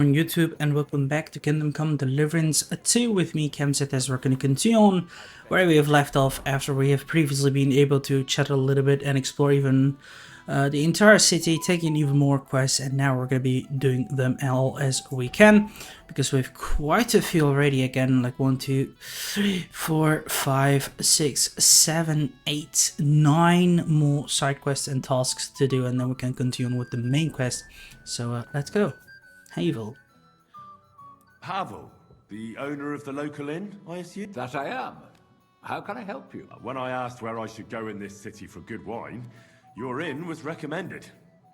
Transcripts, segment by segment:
On YouTube, and welcome back to Kingdom Come Deliverance 2 with me, Kemsit, as we're going to continue on where we have left off after we have previously been able to chat a little bit and explore even the entire city, taking even more quests, and now we're going to be doing them all as we can, because we have quite a few already. Again, like 1, 2, 3, 4, 5, 6, 7, 8, 9 more side quests and tasks to do, and then we can continue on with the main quest. So let's go. Havel. Pavel, the owner of the local inn, I assume? That I am. How can I help you? When I asked where I should go in this city for good wine, your inn was recommended.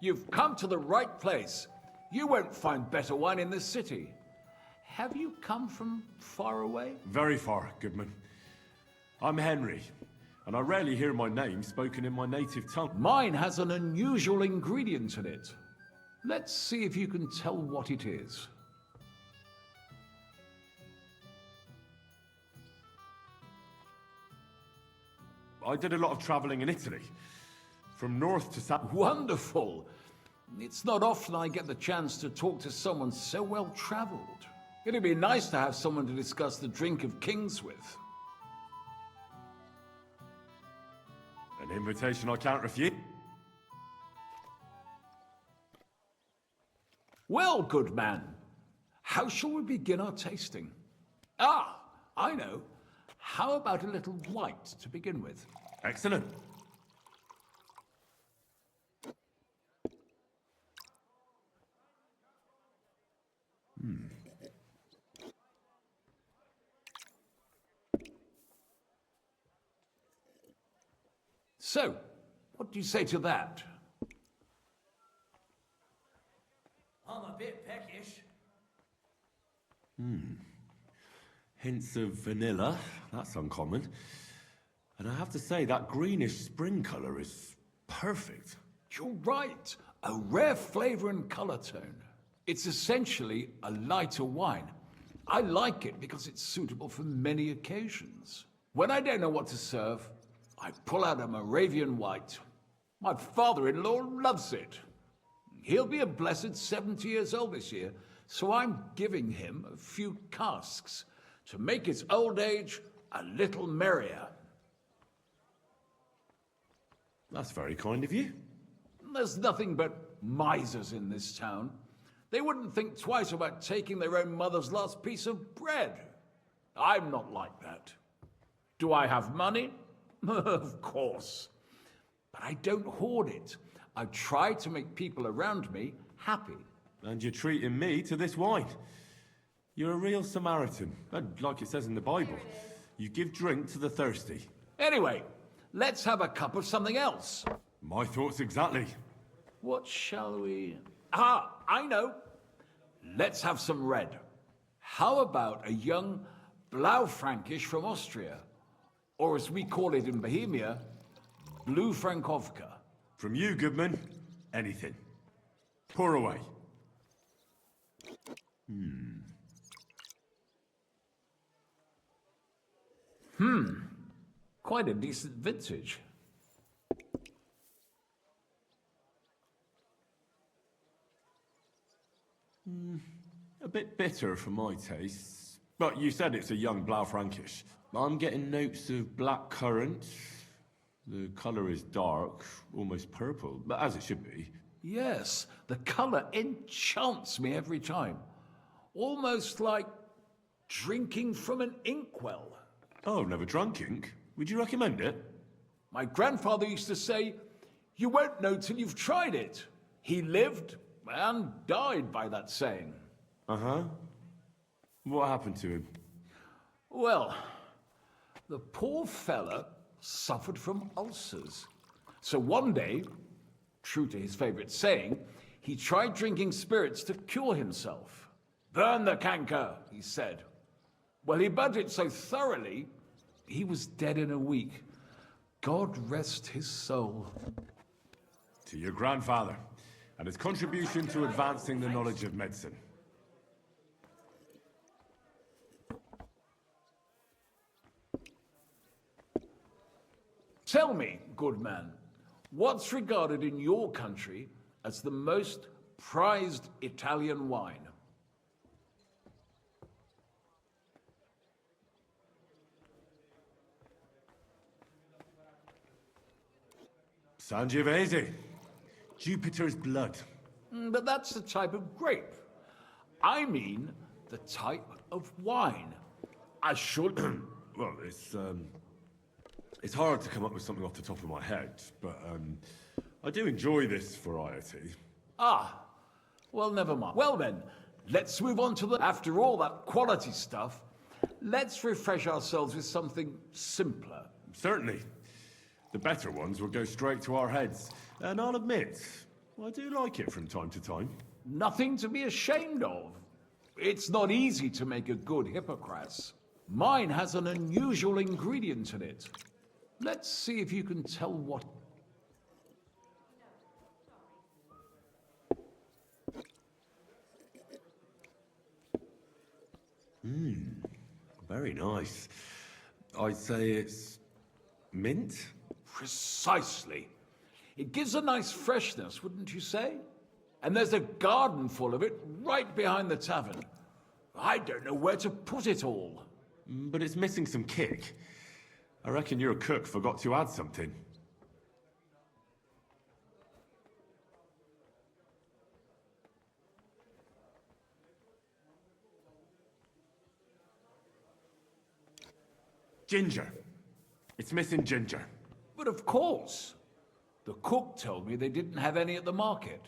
You've come to the right place. You won't find better wine in this city. Have you come from far away? Very far, Goodman. I'm Henry, and I rarely hear my name spoken in my native tongue. Mine has an unusual ingredient in it. Let's see if you can tell what it is. I did a lot of traveling in Italy, from north to south. Wonderful! It's not often I get the chance to talk to someone so well traveled. It'd be nice to have someone to discuss the drink of kings with. An invitation I can't refuse. Well, good man, how shall we begin our tasting? Ah, I know. How about a little white to begin with? Excellent. So, what do you say to that? I'm a bit peckish. Hints of vanilla, that's uncommon. And I have to say, that greenish spring colour is perfect. You're right. A rare flavor and color tone. It's essentially a lighter wine. I like it because it's suitable for many occasions. When I don't know what to serve, I pull out a Moravian white. My father-in-law loves it. He'll be a blessed 70 years old this year, so I'm giving him a few casks to make his old age a little merrier. That's very kind of you. There's nothing but misers in this town. They wouldn't think twice about taking their own mother's last piece of bread. I'm not like that. Do I have money? Of course. But I don't hoard it. I try to make people around me happy. And you're treating me to this wine. You're a real Samaritan. And like it says in the Bible, you give drink to the thirsty. Anyway, let's have a cup of something else. My thoughts exactly. What shall we... Ah, I know. Let's have some red. How about a young Blaufränkisch from Austria? Or as we call it in Bohemia, Blue Frankovka. From you, Goodman, anything. Pour away. Quite a decent vintage. A bit bitter for my tastes. But you said it's a young Blaufränkisch. I'm getting notes of black currant. The colour is dark, almost purple, but as it should be. Yes, the color enchants me every time. Almost like drinking from an inkwell. Oh, never drunk ink. Would you recommend it? My grandfather used to say, "You won't know till you've tried it." He lived and died by that saying. Uh-huh. What happened to him? Well, the poor fella suffered from ulcers. So one day, true to his favorite saying, he tried drinking spirits to cure himself. "Burn the canker," he said. Well, he burnt it so thoroughly, he was dead in a week. God rest his soul. To your grandfather, and his contribution to advancing the knowledge of medicine. Tell me, good man, what's regarded in your country as the most prized Italian wine? Sangiovese. Jupiter's blood. But that's the type of grape. I mean the type of wine. I should... Well, it's hard to come up with something off the top of my head, but I do enjoy this variety. Ah, well, never mind. Well then, let's move on to the... After all that quality stuff, let's refresh ourselves with something simpler. Certainly. The better ones will go straight to our heads. And I'll admit, I do like it from time to time. Nothing to be ashamed of. It's not easy to make a good Hippocras. Mine has an unusual ingredient in it. Let's see if you can tell what... Very nice. I'd say it's mint? Precisely. It gives a nice freshness, wouldn't you say? And there's a garden full of it right behind the tavern. I don't know where to put it all. But it's missing some kick. I reckon your cook forgot to add something. Ginger. It's missing ginger. But of course. The cook told me they didn't have any at the market.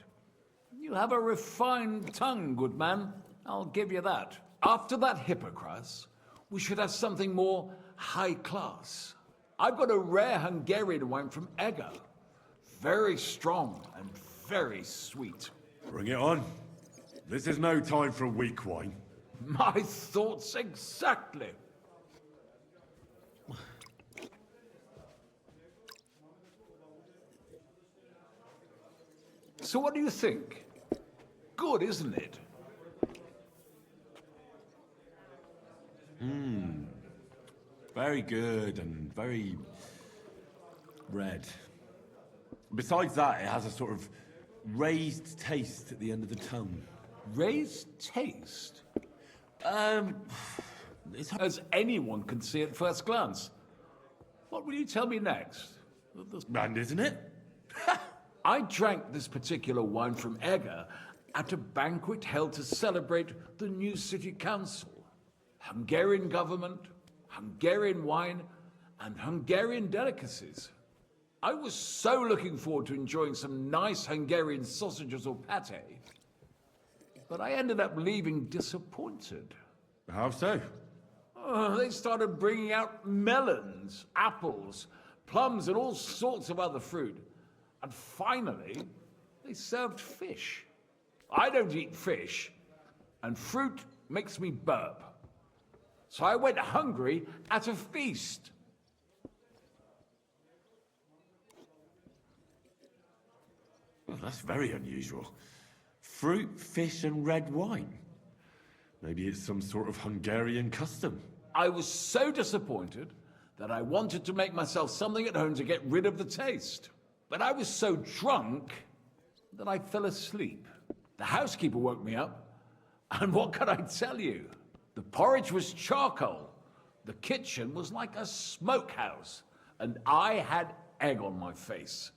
You have a refined tongue, good man. I'll give you that. After that Hippocras, we should have something more high class. I've got a rare Hungarian wine from Ega. Very strong and very sweet. Bring it on. This is no time for weak wine. My thoughts exactly. So what do you think? Good, isn't it? Very good and very red. Besides that, it has a sort of raised taste at the end of the tongue. Raised taste? It's As anyone can see at first glance. What will you tell me next? and isn't it? I drank this particular wine from Ega at a banquet held to celebrate the new city council. Hungarian government, Hungarian wine, and Hungarian delicacies. I was so looking forward to enjoying some nice Hungarian sausages or pate, but I ended up leaving disappointed. How so? They started bringing out melons, apples, plums, and all sorts of other fruit. And finally, they served fish. I don't eat fish, and fruit makes me burp. So I went hungry at a feast. Well, that's very unusual. Fruit, fish, and red wine. Maybe it's some sort of Hungarian custom. I was so disappointed that I wanted to make myself something at home to get rid of the taste. But I was so drunk that I fell asleep. The housekeeper woke me up, and what could I tell you? The porridge was charcoal. The kitchen was like a smokehouse, and I had egg on my face.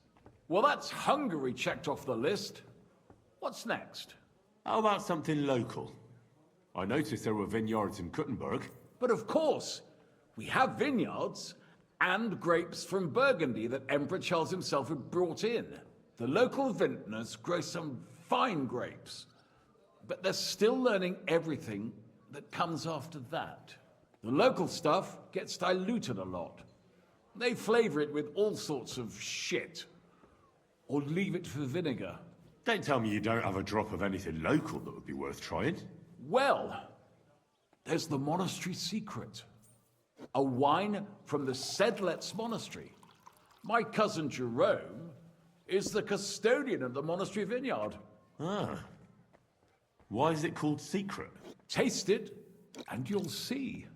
Well, that's Hungary checked off the list. What's next? How about something local? I noticed there were vineyards in Kuttenberg. But of course, we have vineyards and grapes from Burgundy that Emperor Charles himself had brought in. The local vintners grow some fine grapes, but they're still learning everything that comes after that. The local stuff gets diluted a lot. They flavor it with all sorts of shit, or leave it for vinegar. Don't tell me you don't have a drop of anything local that would be worth trying. Well, there's the monastery secret. A wine from the Sedlets Monastery. My cousin Jerome is the custodian of the monastery vineyard. Ah. Why is it called secret? Taste it, and you'll see.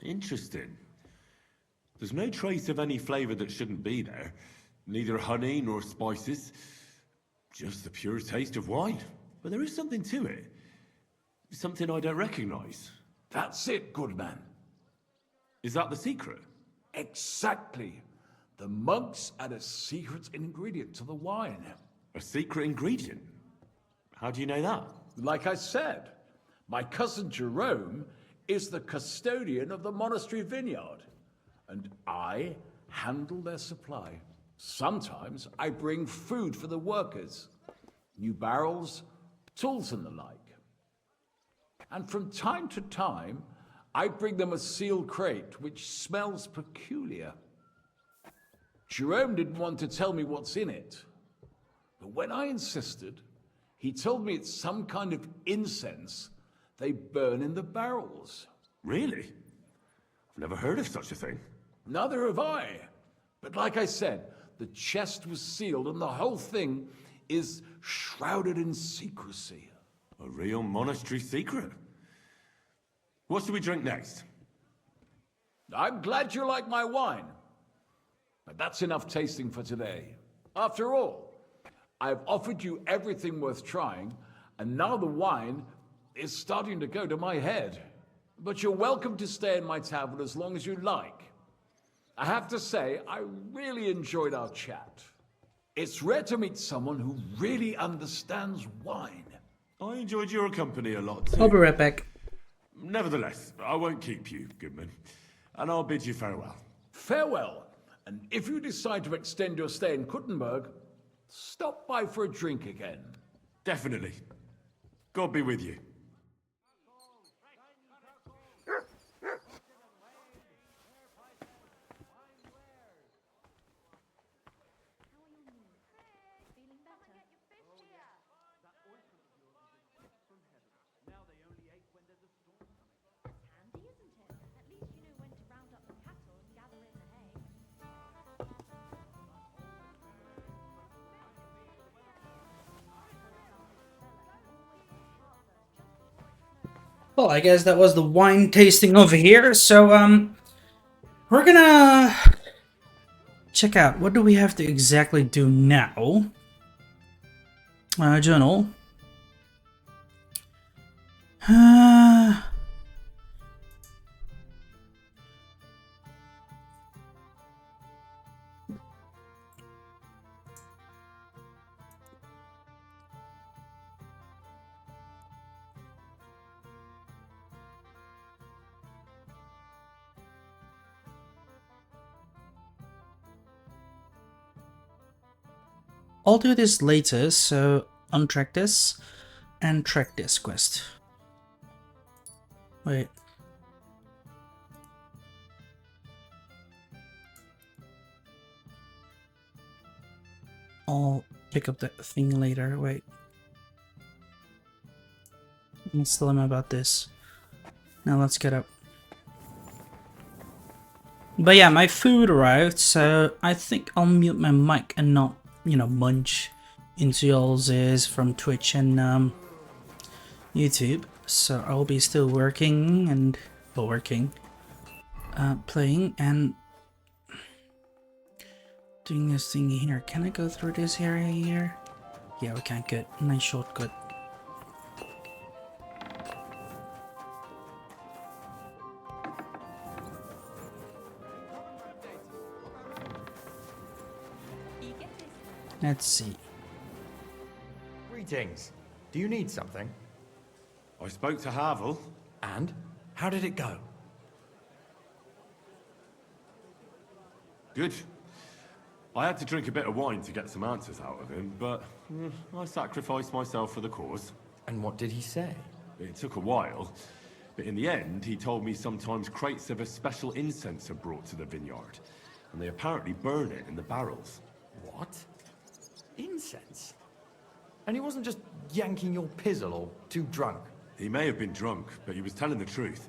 Interesting. There's no trace of any flavor that shouldn't be there. Neither honey nor spices. Just the pure taste of wine. But there is something to it. Something I don't recognize. That's it, good man. Is that the secret? Exactly. The monks add a secret ingredient to the wine. A secret ingredient? How do you know that? Like I said, my cousin Jerome is the custodian of the monastery vineyard, and I handle their supply. Sometimes I bring food for the workers, new barrels, tools and the like. And from time to time, I bring them a sealed crate which smells peculiar. Jerome didn't want to tell me what's in it, but when I insisted, he told me it's some kind of incense they burn in the barrels. Really? I've never heard of such a thing. Neither have I. But like I said, the chest was sealed and the whole thing is shrouded in secrecy. A real monastery secret. What should we drink next? I'm glad you like my wine. But that's enough tasting for today. After all, I've offered you everything worth trying, and now the wine is starting to go to my head. But you're welcome to stay in my tavern as long as you like. I have to say, I really enjoyed our chat. It's rare to meet someone who really understands wine. I enjoyed your company a lot too. I'll be right back. Nevertheless, I won't keep you, Goodman. And I'll bid you farewell. Farewell. And if you decide to extend your stay in Kuttenberg, stop by for a drink again. Definitely. God be with you. Well, I guess that was the wine tasting over here. So, we're gonna check out what do we have to exactly do now. Journal. I'll do this later, so untrack this and track this quest. Wait. I'll pick up that thing later. Wait. Let's tell him about this. Now let's get up. But yeah, my food arrived, so I think I'll mute my mic and not, you know, munch into y'all's ears from Twitch and YouTube. So I'll be still working and playing and doing this thing here. Can I go through this area here? Yeah, we can. Good. Nice shortcut. Let's see. Greetings. Do you need something? I spoke to Havel. And? How did it go? Good. I had to drink a bit of wine to get some answers out of him, but I sacrificed myself for the cause. And what did he say? It took a while, but in the end, he told me sometimes crates of a special incense are brought to the vineyard, and they apparently burn it in the barrels. What? Incense? And he wasn't just yanking your pizzle or too drunk? He may have been drunk, but he was telling the truth.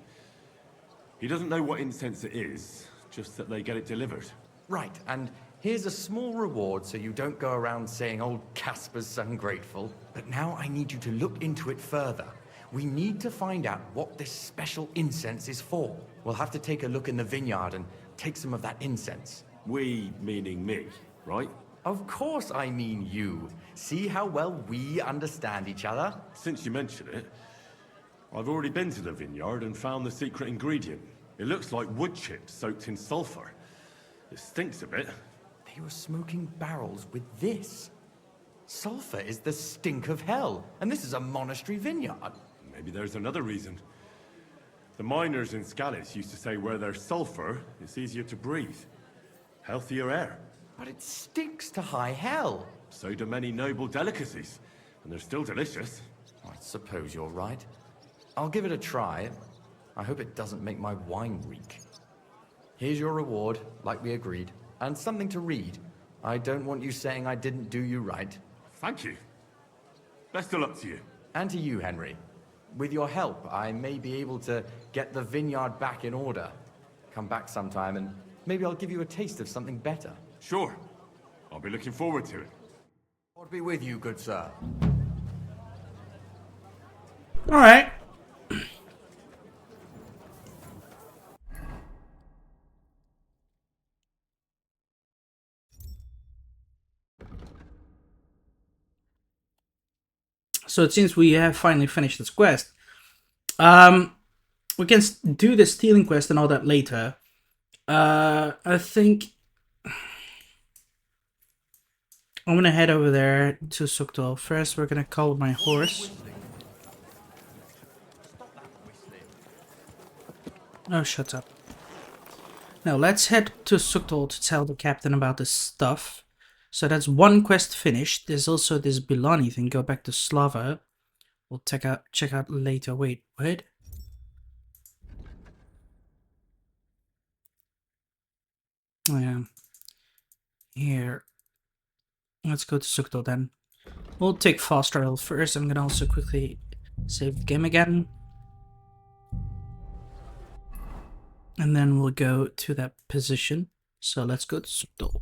He doesn't know what incense it is, just that they get it delivered. Right, and here's a small reward so you don't go around saying old Casper's ungrateful. But now I need you to look into it further. We need to find out what this special incense is for. We'll have to take a look in the vineyard and take some of that incense. We, meaning me, right? Of course I mean you. See how well we understand each other? Since you mention it, I've already been to the vineyard and found the secret ingredient. It looks like wood chips soaked in sulfur. It stinks a bit. They were smoking barrels with this. Sulfur is the stink of hell, and this is a monastery vineyard. Maybe there's another reason. The miners in Scallis used to say where there's sulfur, it's easier to breathe. Healthier air. But it stinks to high hell. So do many noble delicacies, and they're still delicious. I suppose you're right. I'll give it a try. I hope it doesn't make my wine reek. Here's your reward, like we agreed, and something to read. I don't want you saying I didn't do you right. Thank you. Best of luck to you. And to you, Henry. With your help, I may be able to get the vineyard back in order. Come back sometime, and maybe I'll give you a taste of something better. Sure. I'll be looking forward to it. God be with you, good sir. Alright. So it seems we have finally finished this quest. We can do the stealing quest and all that later. I think I'm gonna head over there to Sukdal. First, we're gonna call my horse. Oh, shut up. Now, let's head to Sukdal to tell the captain about this stuff. So that's one quest finished. There's also this Bilani thing. Go back to Slava. We'll check out later. Wait, what? Oh, yeah. Here. Let's go to Sukdal then. We'll take fast travel first. I'm gonna also quickly save the game again. And then we'll go to that position. So let's go to Sukdal.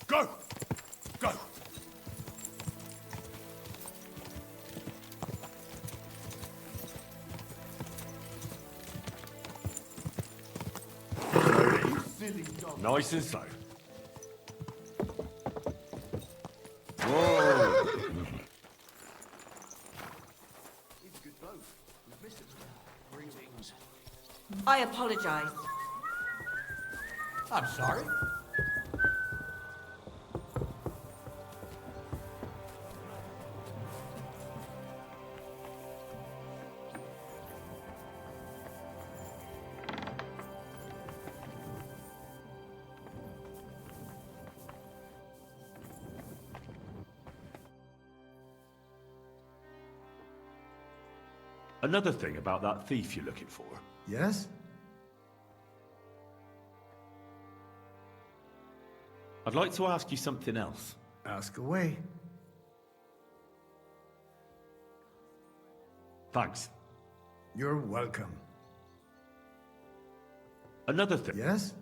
Go! Go! Nice and slow. Whoa! I apologize. I'm sorry. Another thing about that thief you're looking for. Yes? I'd like to ask you something else. Ask away. Thanks. You're welcome. Another thing. Yes?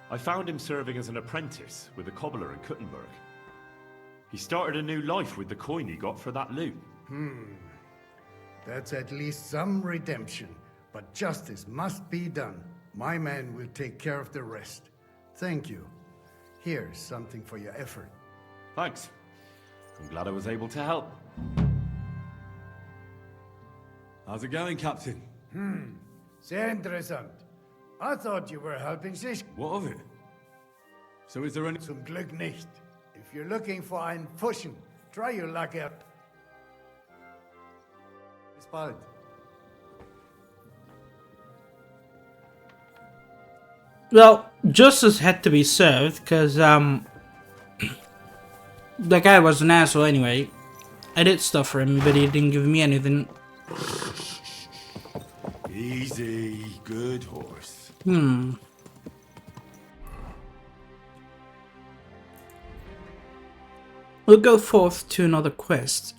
I found him serving as an apprentice with a cobbler in Kuttenberg. He started a new life with the coin he got for that loot. That's at least some redemption. But justice must be done. My man will take care of the rest. Thank you. Here's something for your effort. Thanks. I'm glad I was able to help. How's it going, Captain? Sehr interessant. I thought you were helping sich. What of it? So is there any... Zum Glück nicht. If you're looking for einen Pfuschen, try your luck out. Bis bald. Well, justice had to be served, because, the guy was an asshole anyway. I did stuff for him, but he didn't give me anything. Easy, good horse. We'll go forth to another quest.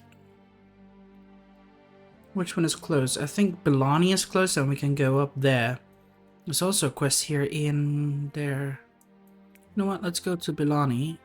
Which one is close? I think Belani is close, and we can go up there. There's also a quest here in there. You know what? Let's go to Belani.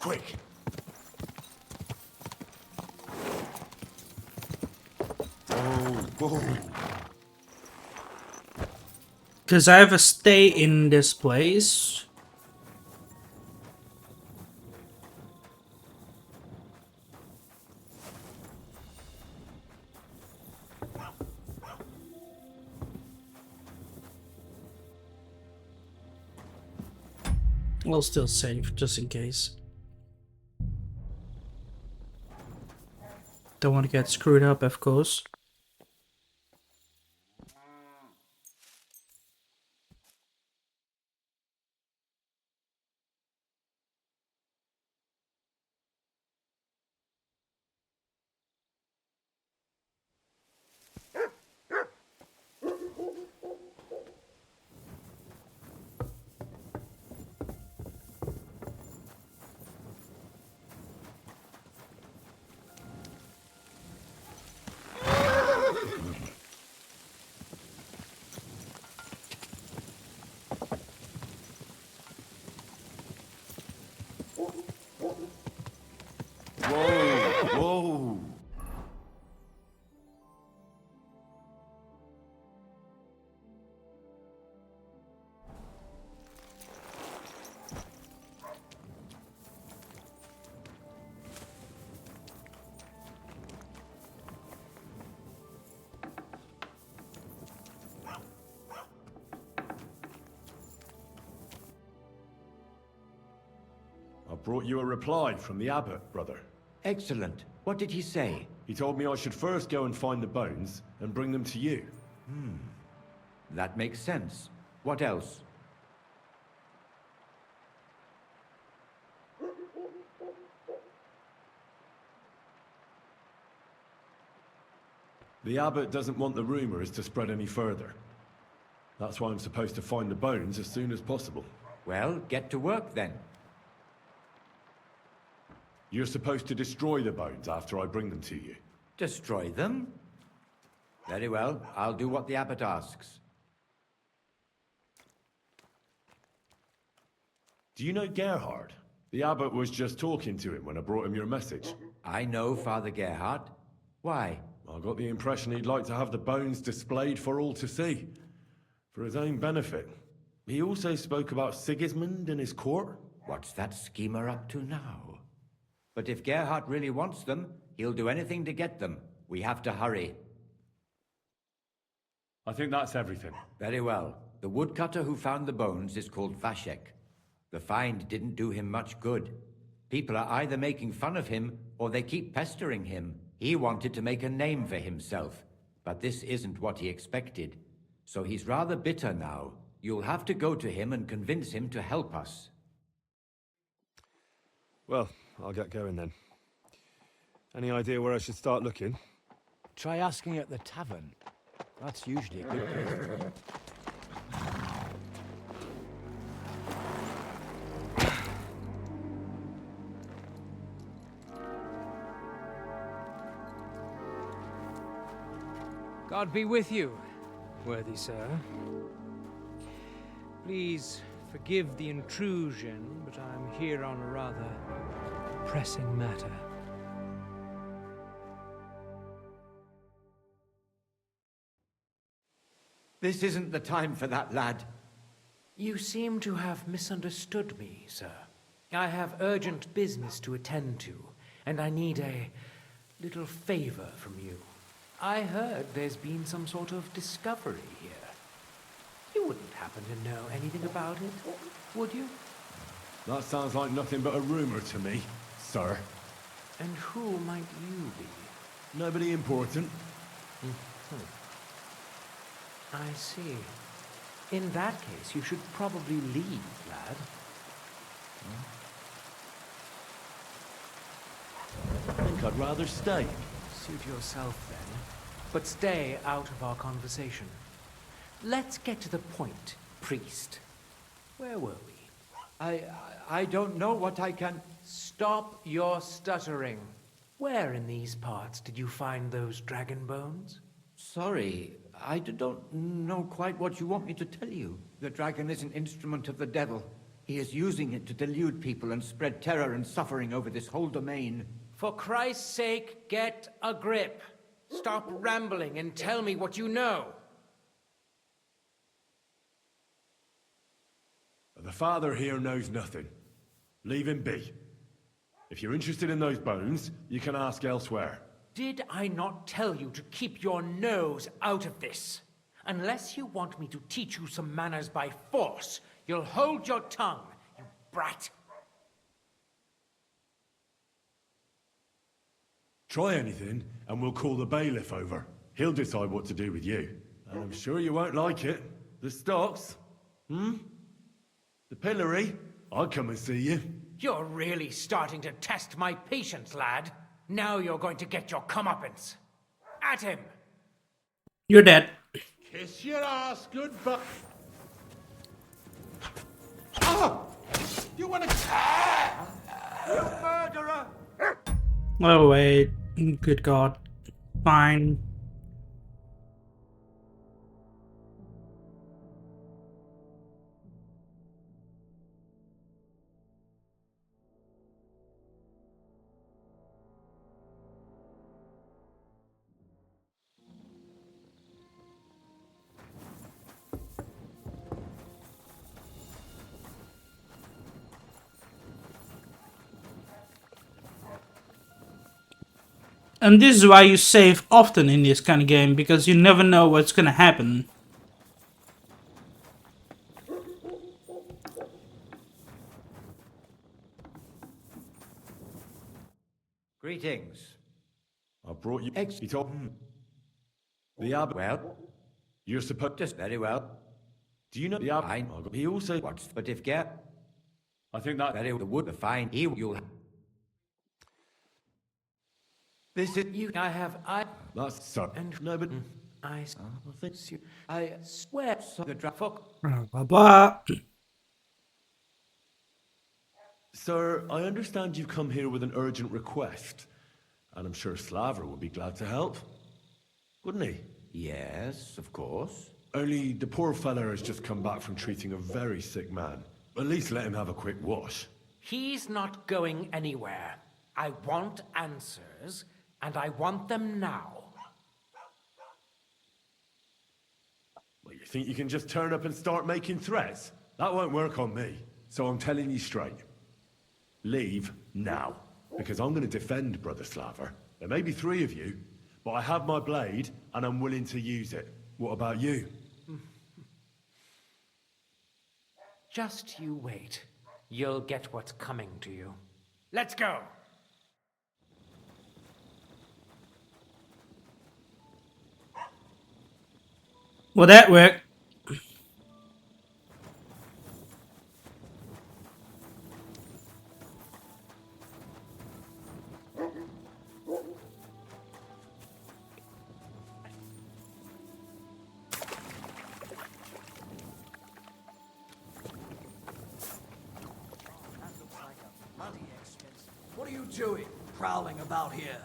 Quick! Whoa. Because I have a stay in this place. We'll still save, just in case. Don't want to get screwed up, of course. Whoa! I brought you a reply from the abbot, brother. Excellent. What did he say? He told me I should first go and find the bones and bring them to you. That makes sense. What else? The abbot doesn't want the rumors to spread any further. That's why I'm supposed to find the bones as soon as possible. Well, get to work then. You're supposed to destroy the bones after I bring them to you. Destroy them? Very well. I'll do what the abbot asks. Do you know Gerhard? The abbot was just talking to him when I brought him your message. I know Father Gerhard. Why? I got the impression he'd like to have the bones displayed for all to see, for his own benefit. He also spoke about Sigismund and his court. What's that schemer up to now? But if Gerhard really wants them, he'll do anything to get them. We have to hurry. I think that's everything. Very well. The woodcutter who found the bones is called Vashek. The find didn't do him much good. People are either making fun of him, or they keep pestering him. He wanted to make a name for himself, but this isn't what he expected. So he's rather bitter now. You'll have to go to him and convince him to help us. Well, I'll get going then. Any idea where I should start looking? Try asking at the tavern. That's usually a good place. God be with you, worthy sir. Please forgive the intrusion, but I'm here on a rather pressing matter. This isn't the time for that, lad. You seem to have misunderstood me, sir. I have urgent business to attend to, and I need a little favor from you. I heard there's been some sort of discovery here. You wouldn't happen to know anything about it, would you? That sounds like nothing but a rumor to me, sir. And who might you be? Nobody important. I see. In that case, you should probably leave, lad. I think I'd rather stay. Suit yourself, then. But stay out of our conversation. Let's get to the point, priest. Where were we? I don't know what I can... Stop your stuttering. Where in these parts did you find those dragon bones? Sorry, I don't know quite what you want me to tell you. The dragon is an instrument of the devil. He is using it to delude people and spread terror and suffering over this whole domain. For Christ's sake, get a grip. Stop rambling and tell me what you know. The father here knows nothing. Leave him be. If you're interested in those bones, you can ask elsewhere. Did I not tell you to keep your nose out of this? Unless you want me to teach you some manners by force, you'll hold your tongue, you brat. Try anything, and we'll call the bailiff over. He'll decide what to do with you. And I'm sure you won't like it. The stocks? The pillory? I'll come and see you. You're really starting to test my patience, lad. Now you're going to get your comeuppance. At him! You're dead. Kiss your ass goodbye. You want to... You murderer! Oh, wait. Good God. Fine. And this is why you save often in this kind of game, because you never know what's gonna happen. Greetings. I brought you... He told... The abbot... Well, You're supposed... just very well. Do you know the abbot? He also... What's... But if get... I think that... Very the wood, the fine, you'll... This is you. That's so... And No, but... I think... I swear so the fuck. Blah, blah, blah. Sir, I understand you've come here with an urgent request. And I'm sure Slaver would be glad to help. Wouldn't he? Yes, of course. Only the poor fella has just come back from treating a very sick man. At least let him have a quick wash. He's not going anywhere. I want answers, and I want them now. Well, you think you can just turn up and start making threats? That won't work on me. So I'm telling you straight. Leave now. Because I'm going to defend Brother Slaver. There may be 3 of you, but I have my blade, and I'm willing to use it. What about you? Just you wait. You'll get what's coming to you. Let's go! Will that work? you doing, prowling about here?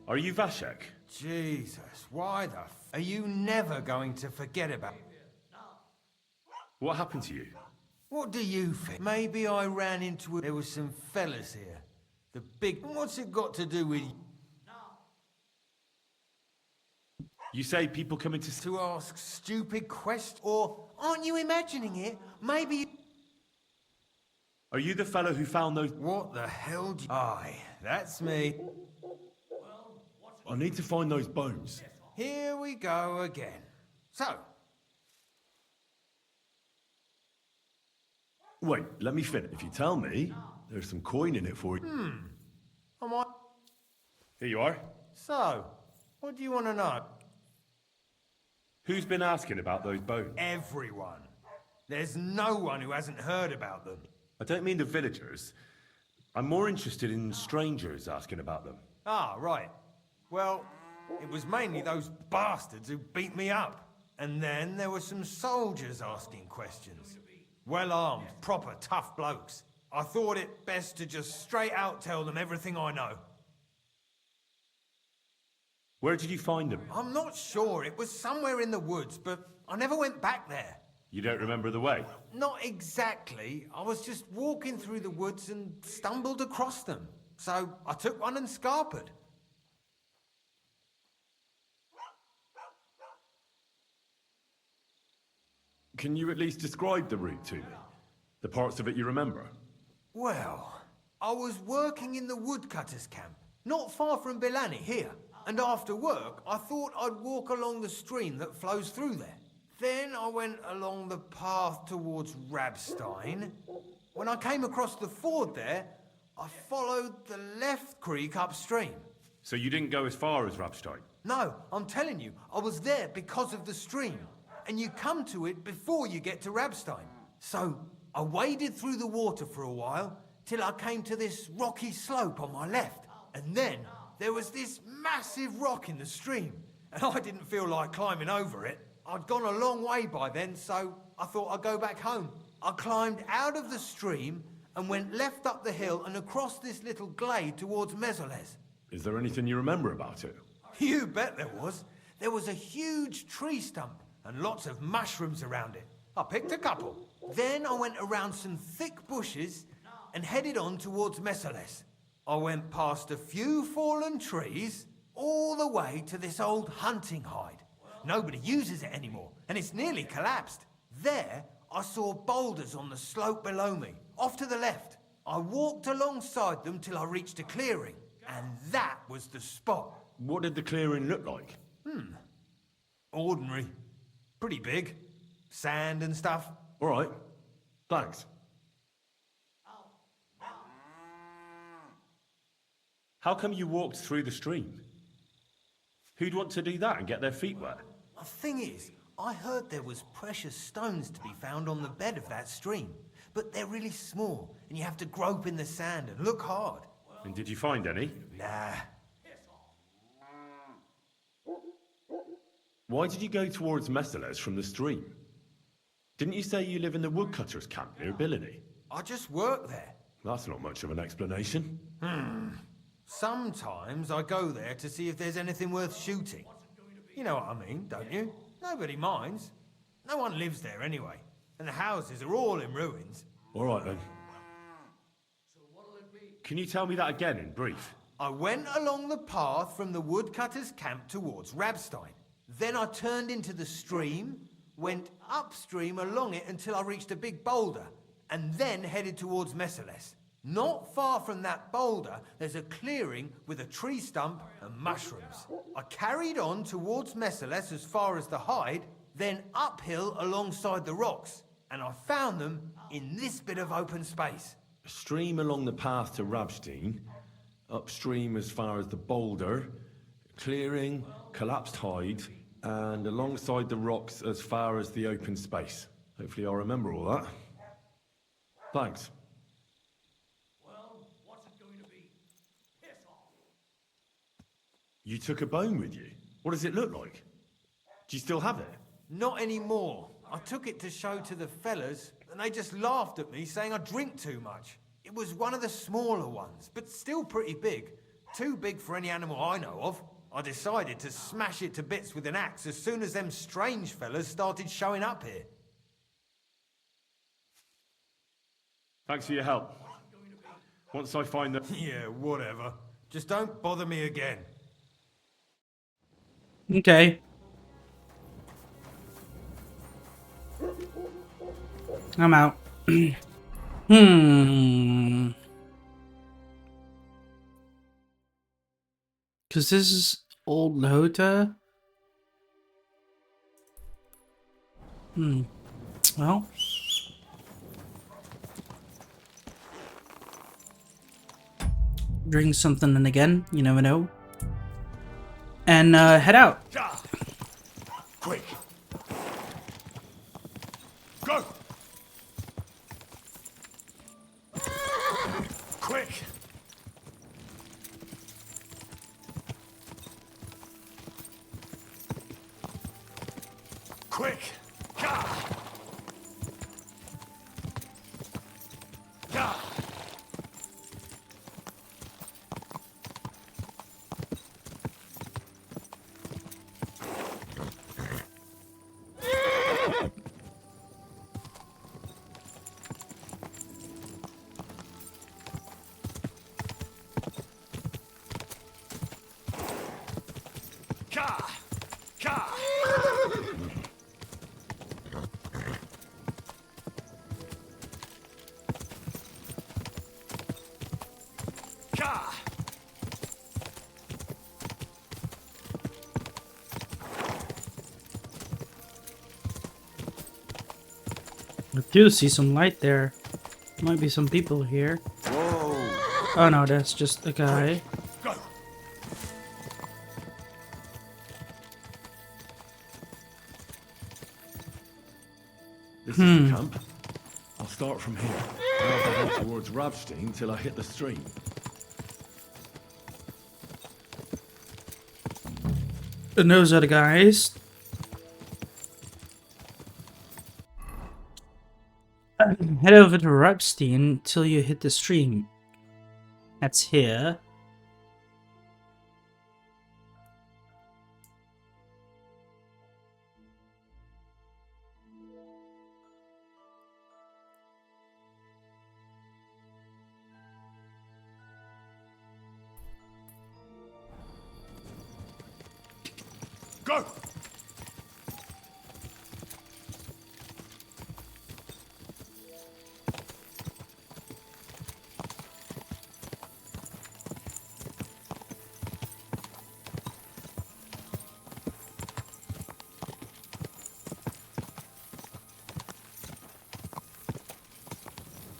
Are you Vashek? Jesus, why the f... Are you never going to forget about... What happened to you? What do you think? Maybe I ran into... There was some fellas here. The big... What's it got to do with... You say people come into... To ask stupid questions? Or aren't you imagining it? Maybe... Are you the fellow who found those... What the hell do you... Aye, that's me. I need to find those bones. Here we go again. So... Wait, let me finish. If you tell me, there's some coin in it for you. I might... Here you are. So, what do you want to know? Who's been asking about those bones? Everyone. There's no one who hasn't heard about them. I don't mean the villagers. I'm more interested in strangers asking about them. Ah, right. Well, it was mainly those bastards who beat me up. And then there were some soldiers asking questions. Well-armed, proper tough blokes. I thought it best to just straight out tell them everything I know. Where did you find them? I'm not sure. It was somewhere in the woods, but I never went back there. You don't remember the way? Not exactly. I was just walking through the woods and stumbled across them. So I took one and scarpered. Can you at least describe the route to me? The parts of it you remember? Well, I was working in the woodcutters' camp, not far from Bilani here. And after work, I thought I'd walk along the stream that flows through there. Then I went along the path towards Rabstein. When I came across the ford there, I followed the left creek upstream. So you didn't go as far as Rabstein? No, I'm telling you, I was there because of the stream. And you come to it before you get to Rabstein. So I waded through the water for a while, till I came to this rocky slope on my left. And then there was this massive rock in the stream. And I didn't feel like climbing over it. I'd gone a long way by then, so I thought I'd go back home. I climbed out of the stream and went left up the hill and across this little glade towards Mesoles. Is there anything you remember about it? You bet there was. There was a huge tree stump and lots of mushrooms around it. I picked a couple. Then I went around some thick bushes and headed on towards Mesoles. I went past a few fallen trees all the way to this old hunting hide. Nobody uses it anymore, and it's nearly collapsed. There, I saw boulders on the slope below me, off to the left. I walked alongside them till I reached a clearing, and that was the spot. What did the clearing look like? Ordinary. Pretty big. Sand and stuff. All right. Thanks. How come you walked through the stream? Who'd want to do that and get their feet wet? The thing is, I heard there was precious stones to be found on the bed of that stream. But they're really small, and you have to grope in the sand and look hard. And did you find any? Nah. Why did you go towards Mesoles from the stream? Didn't you say you live in the woodcutters' camp near Bilani? I just work there. That's not much of an explanation. Sometimes I go there to see if there's anything worth shooting. You know what I mean, don't you? Nobody minds. No one lives there anyway. And the houses are all in ruins. All right then. Can you tell me that again in brief? I went along the path from the woodcutters' camp towards Rabstein. Then I turned into the stream, went upstream along it until I reached a big boulder, and then headed towards Mesoles. Not far from that boulder, there's a clearing with a tree stump and mushrooms. I carried on towards Mesoles as far as the hide, then uphill alongside the rocks. and I found them in this bit of open space. A stream along the path to Rabstein, upstream as far as the boulder, clearing, collapsed hide, and alongside the rocks as far as the open space. Hopefully I'll remember all that. Thanks. Well, what's it going to be? Piss off. You took a bone with you? What does it look like? Do you still have it? Not anymore. I took it to show to the fellas, and they just laughed at me, saying I drink too much. It was one of the smaller ones, but still pretty big. Too big for any animal I know of. I decided to smash it to bits with an axe as soon as them strange fellas started showing up here. Thanks for your help. Once I find the... Yeah, whatever. Just don't bother me again. Okay. I'm out. Because this is Old Lhota. Well. Drink something and again, you never know. And head out. Quick! Go! Quick! Quick! Gah! Gah! Gah! Gah! Gah! I do see some light there. Might be some people here. Whoa! Oh no, that's just a guy. Go! This is the camp. I'll start from here. I'll have to head towards Rabstein till I hit the stream. And those are the guys. Head over to Rabstein till you hit the stream. That's here. Go!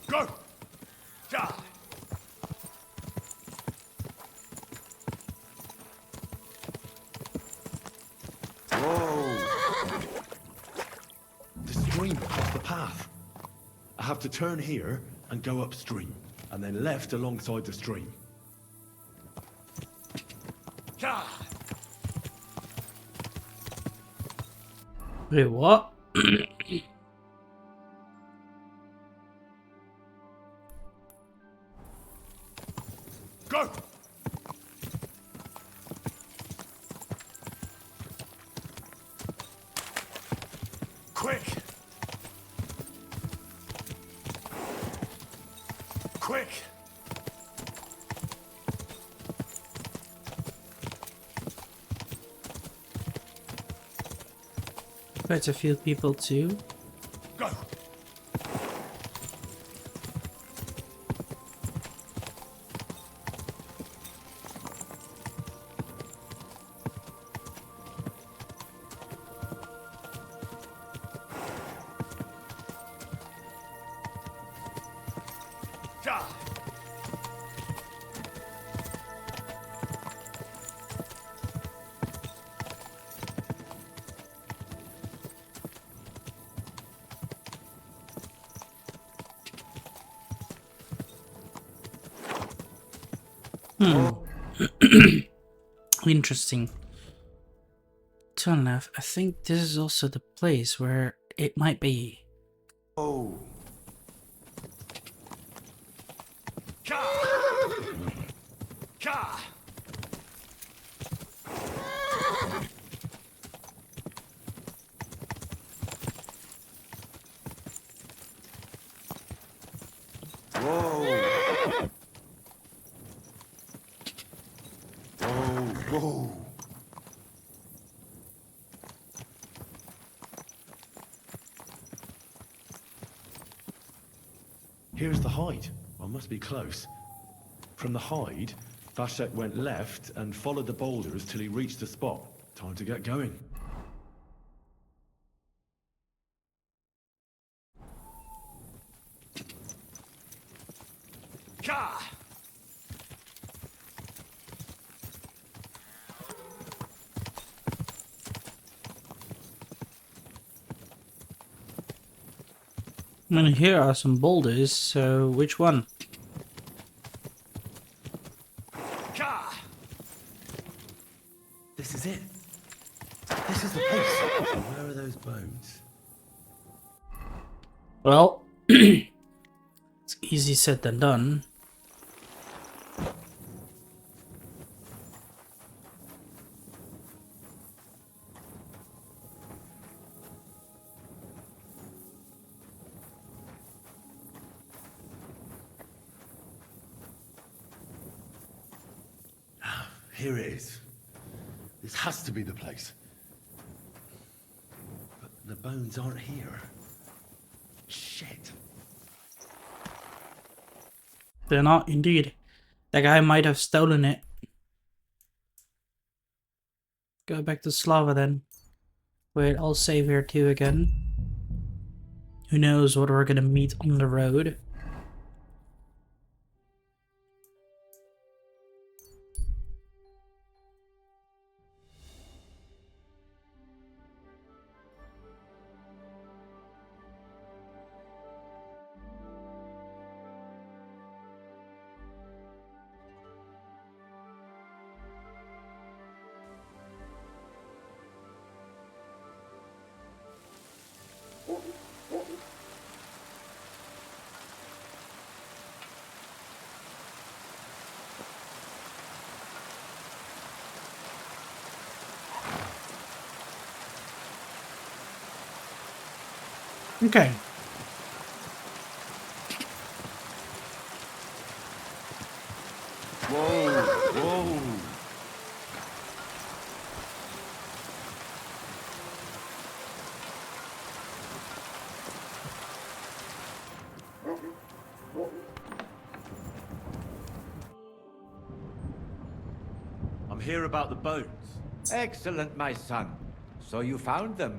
Go! Ja! Whoa! The stream across the path. I have to turn here and go upstream, and then left alongside the stream. Ja! Wait, what? Go! Quick! Quick! Quite a few people too. Go! Interesting. Turn left. I think this is also the place where it might be. Oh. Whoa. Here's the hide. I must be close. From the hide, Vashek went left and followed the boulders till he reached the spot. Time to get going. And here are some boulders, so which one? This is it. This is the place. Where are those bones? Well, it's easy said than done. Here it is. This has to be the place. But the bones aren't here. Shit. They're not, indeed. That guy might have stolen it. Go back to Slava then. Wait, I'll save here too again. Who knows what we're gonna meet on the road. Okay. Whoa. I'm here about the bones. Excellent, my son. So you found them.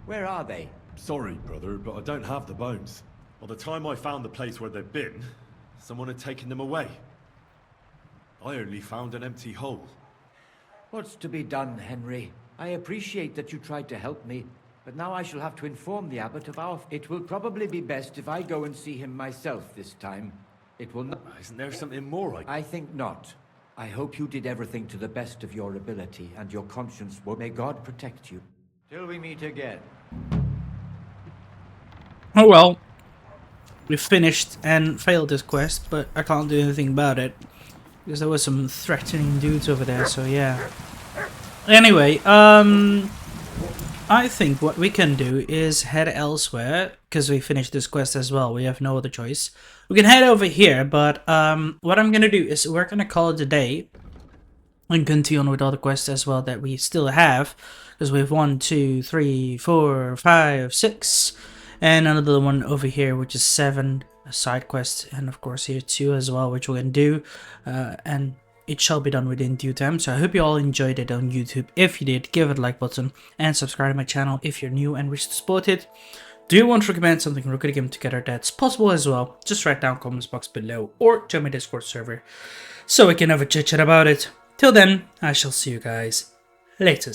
Where are they? Sorry, brother, but I don't have the bones. By the time I found the place where they'd been, someone had taken them away. I only found an empty hole. What's to be done, Henry? I appreciate that you tried to help me, but now I shall have to inform the abbot of our... It will probably be best if I go and see him myself this time. It will not... Isn't there something more I think not. I hope you did everything to the best of your ability, and your conscience will... May God protect you. Till we meet again. Oh well. We finished and failed this quest, but I can't do anything about it. Because there was some threatening dudes over there, so yeah. Anyway, I think what we can do is head elsewhere, because we finished this quest as well, we have no other choice. We can head over here, but what I'm gonna do is we're gonna call it a day. And continue on with all the quests as well that we still have. Because we have 1, 2, 3, 4, 5, 6. And another one over here, which is 7 side quests. And of course here 2 as well, which we can do. And it shall be done within due time. So I hope you all enjoyed it on YouTube. If you did, give it a like button. And subscribe to my channel if you're new and wish to support it. Do you want to recommend something we're going to game together that's possible as well? Just write down comments box below or join my Discord server so we can have a chit chat about it. Till then, I shall see you guys later.